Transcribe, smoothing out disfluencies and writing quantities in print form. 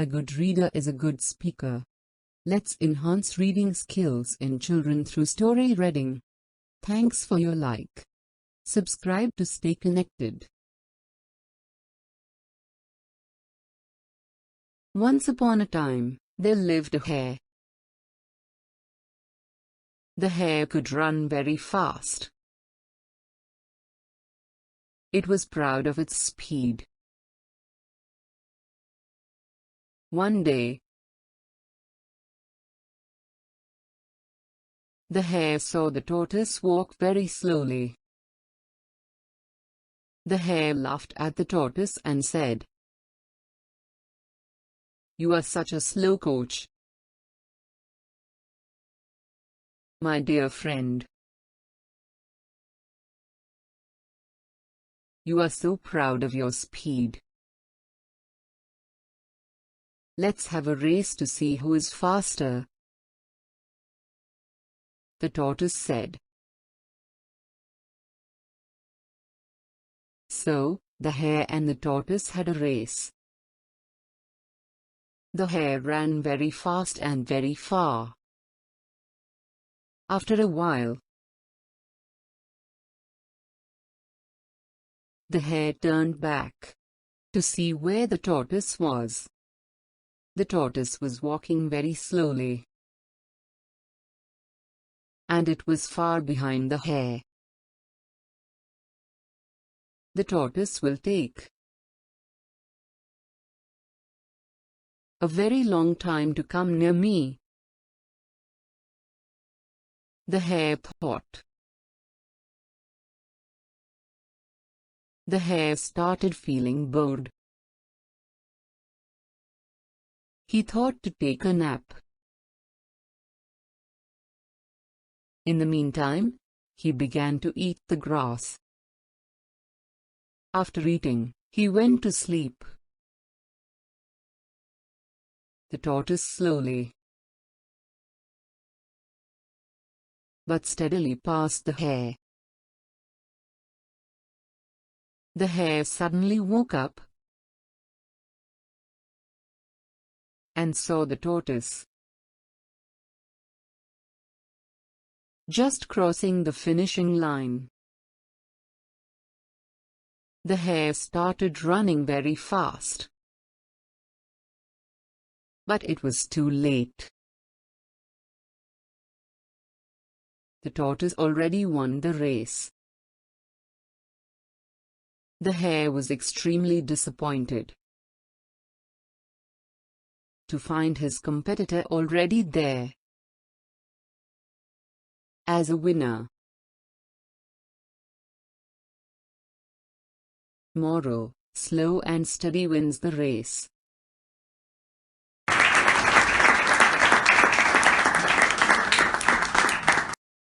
A good reader is a good speaker. Let's enhance reading skills in children through story reading. Thanks for your like. Subscribe to stay connected. Once upon a time, there lived a hare. The hare could run very fast. It was proud of its speed. One day, the hare saw the tortoise walk very slowly. The hare laughed at the tortoise and said, "You are such a slow coach, my dear friend. You are so proud of your speed. Let's have a race to see who is faster." The tortoise said. So, the hare and the tortoise had a race. The hare ran very fast and very far. After a while, the hare turned back to see where the tortoise was. The tortoise was walking very slowly, and it was far behind the hare. The tortoise will take a very long time to come near me, the hare thought. The hare started feeling bored. He thought to take a nap. In the meantime, he began to eat the grass. After eating, he went to sleep. The tortoise slowly but steadily passed the hare. The hare suddenly woke up and saw the tortoise just crossing the finishing line. The hare started running very fast, but it was too late. The tortoise already won the race. The hare was extremely disappointed to find his competitor already there as a winner. Moral: slow and steady wins the race.